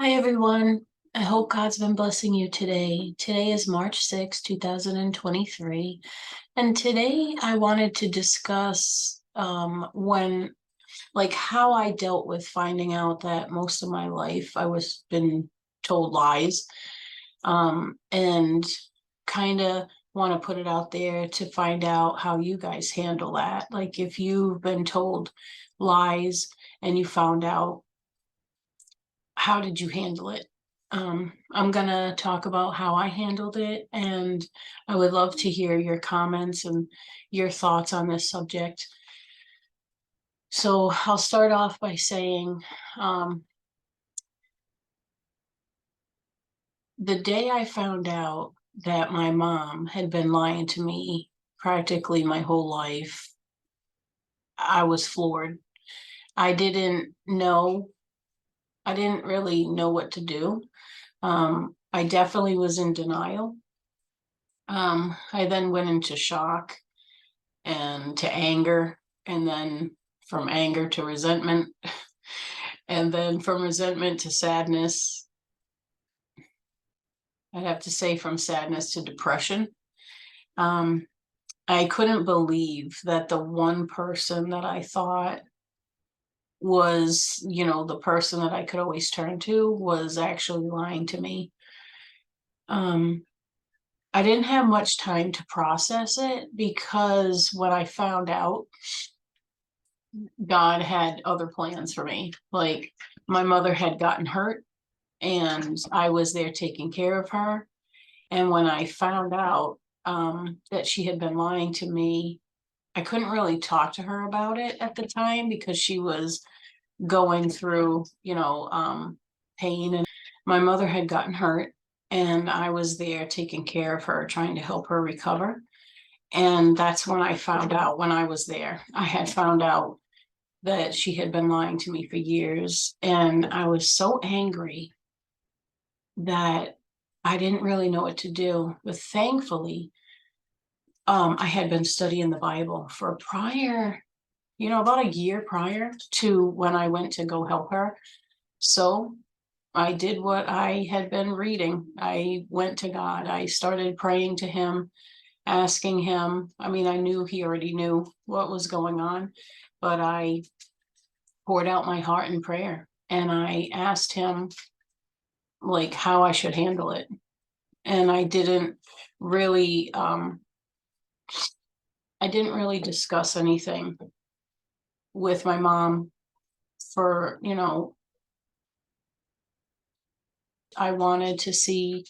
Hi, everyone. I hope God's been blessing you today. Today is March 6th, 2023. And today I wanted to discuss how I dealt with finding out that most of my life I was been told lies. And kind of want to put it out there to find out how you guys handle that. Like if you've been told lies and you found out, how did you handle it? I'm gonna talk about how I handled it, and I would love to hear your comments and your thoughts on this subject. So I'll start off by saying, um, the day I found out that my mom had been lying to me practically my whole life, I was floored. I didn't know, I didn't really know what to do. I definitely was in denial. I then went into shock and to anger, and then from anger to resentment, and then from resentment to sadness. I'd have to say from sadness to depression. Um, I couldn't believe that the one person that I thought was, the person that I could always turn to was actually lying to me. Um, I didn't have much time to process it because when I found out, God had other plans for me. Like my mother had gotten hurt and I was there taking care of her. And when I found out that she had been lying to me, I couldn't really talk to her about it at the time because she was going through, pain. And my mother had gotten hurt and I was there taking care of her, trying to help her recover. And that's when I found out, when I was there, I had found out that she had been lying to me for years. And I was so angry that I didn't really know what to do. But thankfully, I had been studying the Bible for about a year prior to when I went to go help her. So I did what I had been reading. I went to God. I started praying to Him, asking Him. I mean, I knew He already knew what was going on, but I poured out my heart in prayer and I asked Him like how I should handle it. And really I didn't really discuss anything with my mom for, I wanted to see,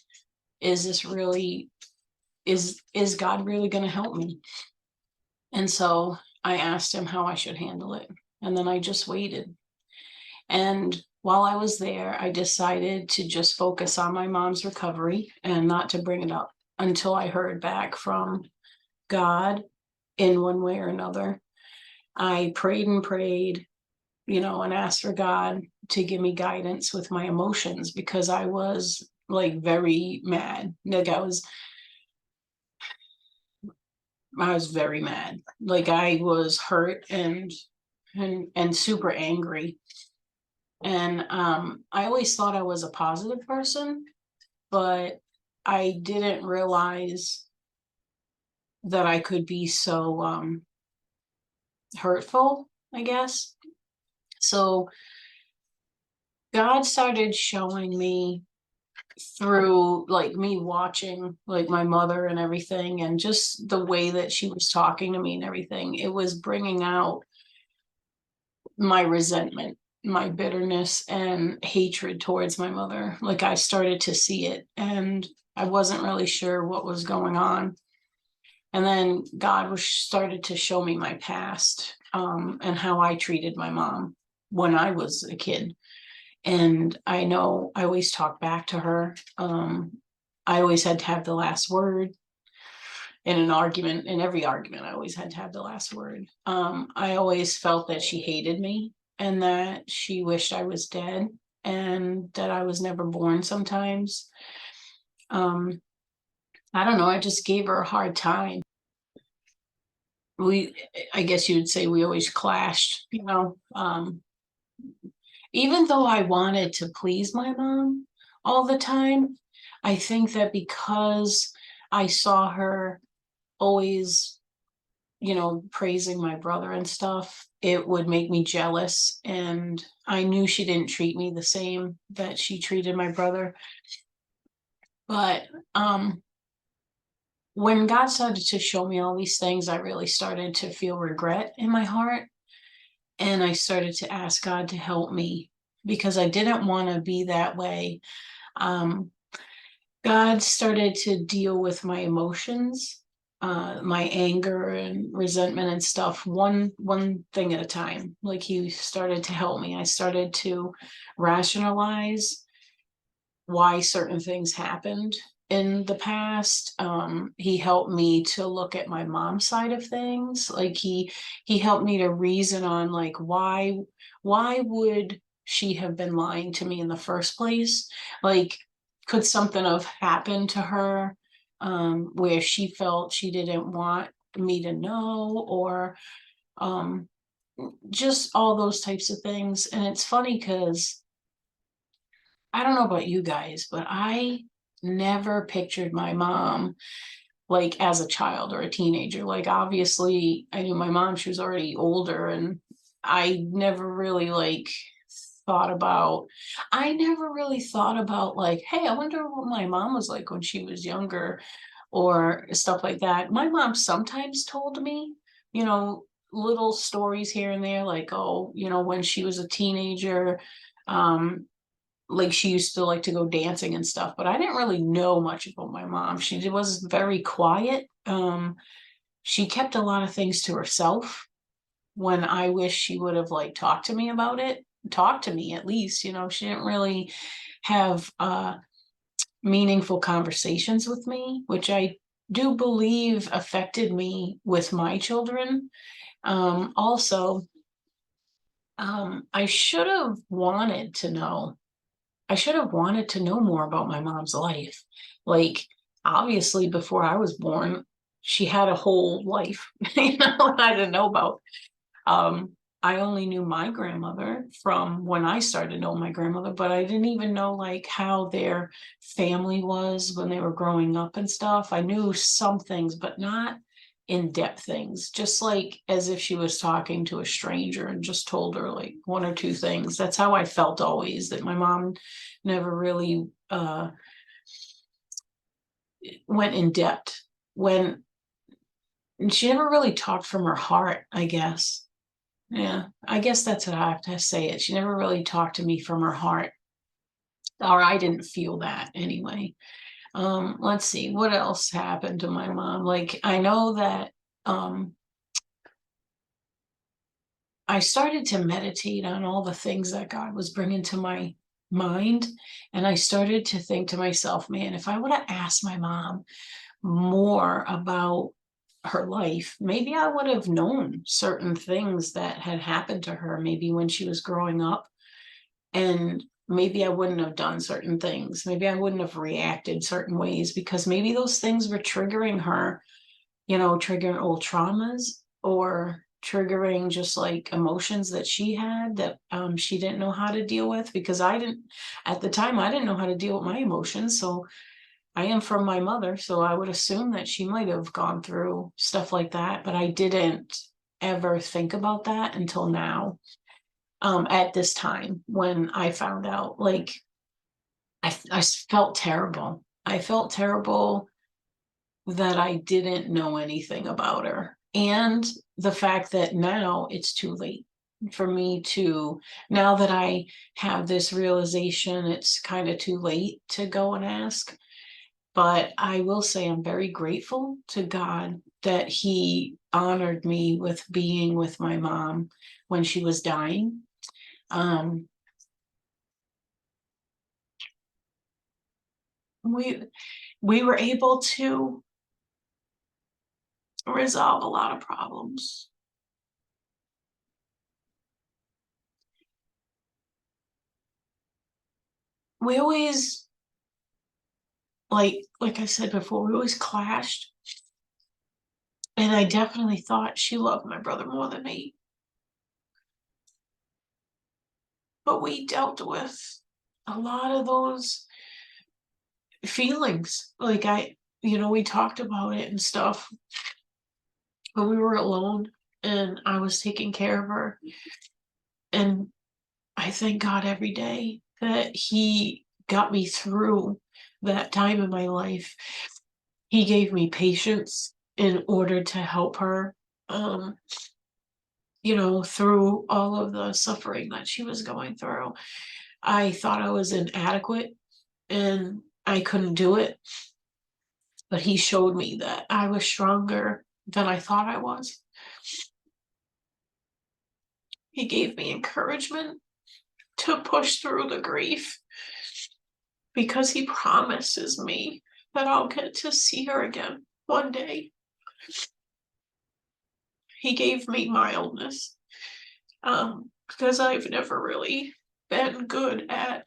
is this really is God really going to help me? And so I asked Him how I should handle it. And then I just waited. And while I was there, I decided to just focus on my mom's recovery and not to bring it up until I heard back from God in one way or another. I prayed and prayed, and asked for God to give me guidance with my emotions because I was like very mad. Like I was very mad. Like I was hurt and super angry. And I always thought I was a positive person, but I didn't realize that I could be so hurtful, I guess. So God started showing me through like me watching like my mother and everything, and just the way that she was talking to me and everything. It was bringing out my resentment, my bitterness and hatred towards my mother. Like I started to see it and I wasn't really sure what was going on. And then God was started to show me my past, and how I treated my mom when I was a kid. And I know I always talk back to her. I always had to have the last word in an argument. In every argument, I always had to have the last word. I always felt that she hated me and that she wished I was dead and that I was never born sometimes. Um, I don't know. I just gave her a hard time. I guess you would say we always clashed, even though I wanted to please my mom all the time, I think that because I saw her always, praising my brother and stuff, it would make me jealous. And I knew she didn't treat me the same that she treated my brother. But when God started to show me all these things, I really started to feel regret in my heart. And I started to ask God to help me because I didn't want to be that way. Um, God started to deal with my emotions, my anger and resentment and stuff, one thing at a time. Like he started to help me. I started to rationalize why certain things happened in the past. He helped me to look at my mom's side of things. Like he helped me to reason on like why would she have been lying to me in the first place? Like, could something have happened to her where she felt she didn't want me to know, or um just all those types of things. And it's funny because I don't know about you guys, but I never pictured my mom like as a child or a teenager. Like obviously I knew my mom, she was already older, and I never really like thought about I never really thought about like, hey, I wonder what my mom was like when she was younger or stuff like that. My mom sometimes told me, you know, little stories here and there, like, oh, when she was a teenager, um, like she used to like to go dancing and stuff, but I didn't really know much about my mom. She was very quiet. She kept a lot of things to herself when I wish she would have like talked to me about it, talked to me at least. She didn't really have meaningful conversations with me, which I do believe affected me with my children. Also, I should have wanted to know I should have wanted to know more about my mom's life. Like, obviously, before I was born, she had a whole life, I didn't know about. Um, I only knew my grandmother from when I started to know my grandmother, but I didn't even know like how their family was when they were growing up and stuff. I knew some things, but not in-depth things, just like as if she was talking to a stranger and just told her like one or two things. That's how I felt always, that my mom never really went in depth when she never really talked from her heart, I guess. Yeah, I guess that's what I have to say it. She never really talked to me from her heart, or I didn't feel that anyway. Let's see, what else happened to my mom? Like, I know that I started to meditate on all the things that God was bringing to my mind. And I started to think to myself, man, if I would have asked my mom more about her life, maybe I would have known certain things that had happened to her, maybe when she was growing up. And maybe I wouldn't have done certain things. Maybe I wouldn't have reacted certain ways because maybe those things were triggering her, triggering old traumas or triggering just like emotions that she had that she didn't know how to deal with, because at the time, I didn't know how to deal with my emotions. So I am from my mother, so I would assume that she might have gone through stuff like that, but I didn't ever think about that until now. At this time when I found out, like, I felt terrible. I felt terrible that I didn't know anything about her. And the fact that now it's too late for me to, now that I have this realization, it's kind of too late to go and ask. But I will say I'm very grateful to God that He honored me with being with my mom when she was dying. Um, we we were able to resolve a lot of problems. We always, like I said before, we always clashed, and I definitely thought she loved my brother more than me. but we dealt with a lot of those feelings. Like we talked about it and stuff when we were alone and I was taking care of her. And I thank God every day that He got me through that time in my life. He gave me patience in order to help her, um, through all of the suffering that she was going through. I thought I was inadequate and I couldn't do it, but He showed me that I was stronger than I thought I was. He gave me encouragement to push through the grief because He promises me that I'll get to see her again one day. He gave me mildness, because I've never really been good at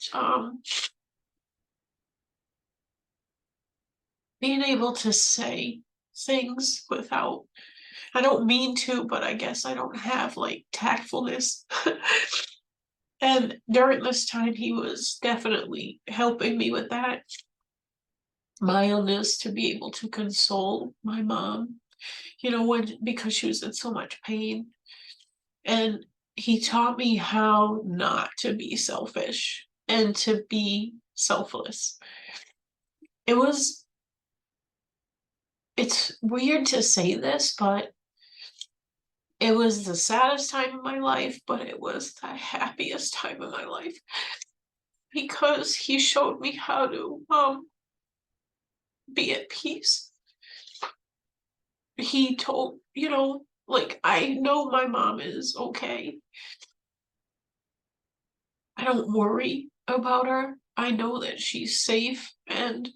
being able to say things without, I don't mean to, but I guess I don't have like tactfulness. And during this time, He was definitely helping me with that mildness to be able to console my mom, because she was in so much pain. And He taught me how not to be selfish and to be selfless. It was, it's weird to say this, but it was the saddest time of my life, but it was the happiest time of my life because He showed me how to be at peace. He told, like, I know my mom is okay. I don't worry about her. I know that she's safe, and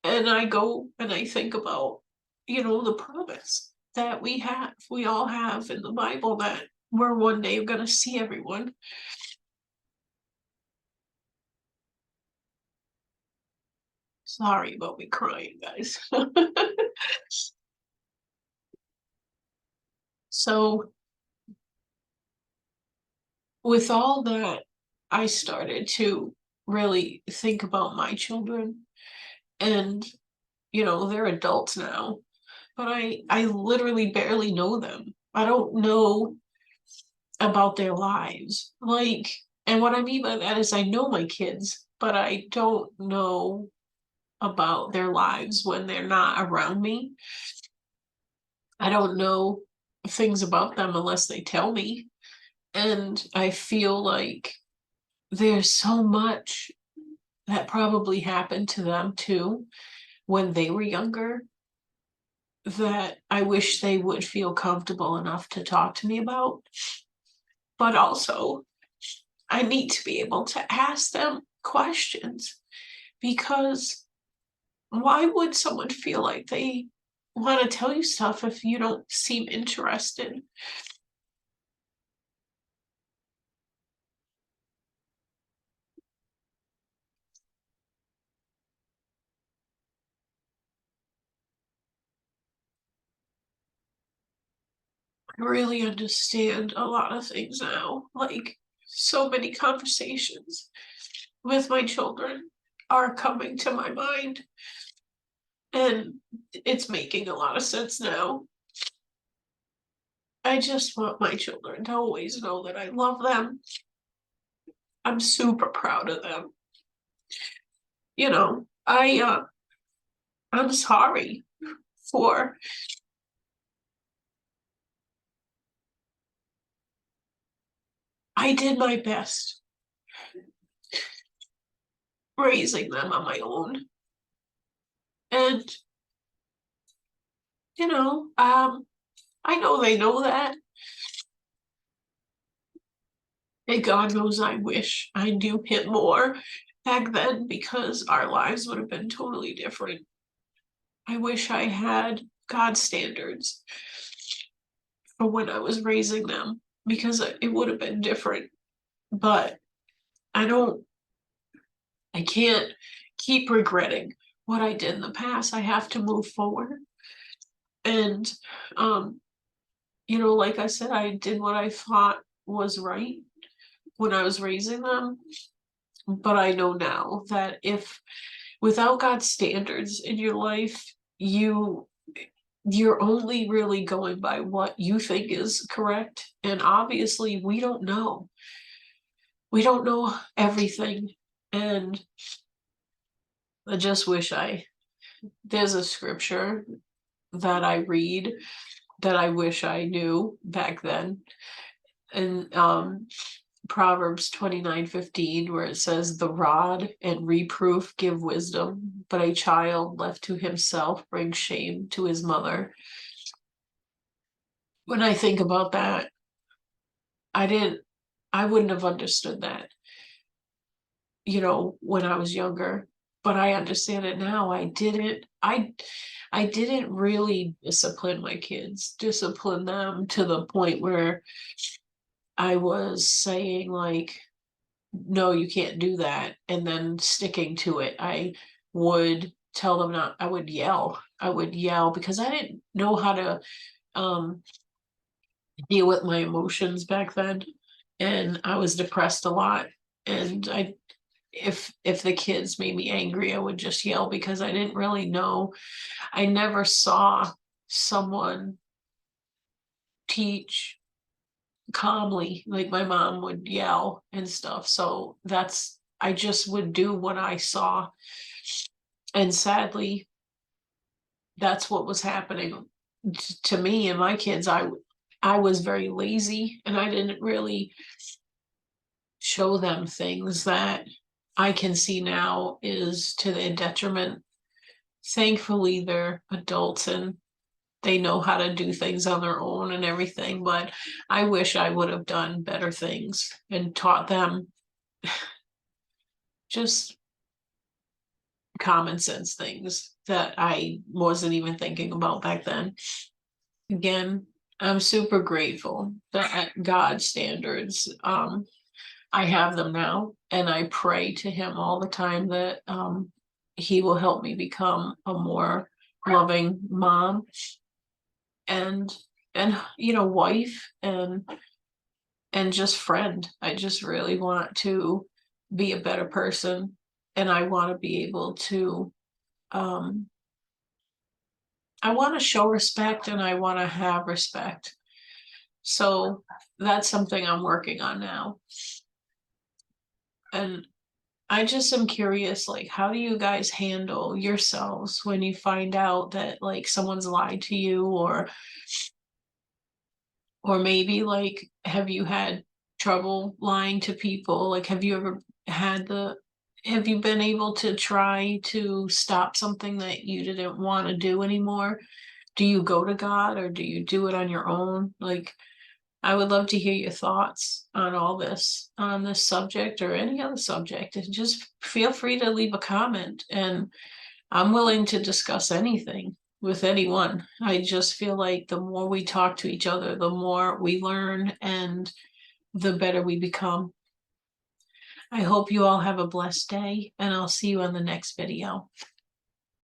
I go and I think about, the promise that we all have in the Bible that we're one day gonna see everyone. Sorry about me crying, guys. So with all that, I started to really think about my children, and they're adults now, but I literally barely know them. I don't know about their lives. Like, and what I mean by that is I know my kids, but I don't know about their lives when they're not around me. I don't know things about them unless they tell me. And I feel like there's so much that probably happened to them too when they were younger that I wish they would feel comfortable enough to talk to me about. But also, I need to be able to ask them questions because why would someone feel like they want to tell you stuff if you don't seem interested? I really understand a lot of things now. Like, so many conversations with my children are coming to my mind, and it's making a lot of sense now. I just want my children to always know that I love them. I'm super proud of them. I'm sorry for I did my best raising them on my own. And I know they know that. And God knows I wish I knew Him more back then because our lives would have been totally different. I wish I had God's standards for when I was raising them because it would have been different. But I don't, I can't keep regretting what I did in the past. I have to move forward. And, like I said, I did what I thought was right. when I was raising them. But I know now that if without God's standards in your life, you're only really going by what you think is correct. And obviously we don't know everything. And I just wish there's a scripture that I read that I wish I knew back then. And Proverbs 29:15, where it says, "The rod and reproof give wisdom, but a child left to himself brings shame to his mother." When I think about that, I wouldn't have understood that, when I was younger, but I understand it now. I didn't really discipline them to the point where I was saying like, no, you can't do that, and then sticking to it. I would tell them not, I would yell. I would yell because I didn't know how to um deal with my emotions back then. And I was depressed a lot. And if the kids made me angry, I would just yell because I didn't really know. I never saw someone teach calmly, like my mom would yell and stuff. So I just would do what I saw. And sadly, that's what was happening to me and my kids. I was very lazy and I didn't really show them things that I can see now is to their detriment. Thankfully, they're adults and they know how to do things on their own and everything, but I wish I would have done better things and taught them just common sense things that I wasn't even thinking about back then. Again, I'm super grateful that at God's standards, I have them now, and I pray to Him all the time that He will help me become a more loving mom and wife and just friend. I just really want to be a better person, and I want to be able to um I want to show respect and I want to have respect. So that's something I'm working on now. And I just am curious, like, how do you guys handle yourselves when you find out that like someone's lied to you, or maybe like have you had trouble lying to people? Like have you ever have you been able to try to stop something that you didn't want to do anymore? Do you go to God or do you do it on your own? Like I would love to hear your thoughts on all this, on this subject or any other subject. And just feel free to leave a comment. And I'm willing to discuss anything with anyone. I just feel like the more we talk to each other, the more we learn and the better we become. I hope you all have a blessed day, and I'll see you on the next video.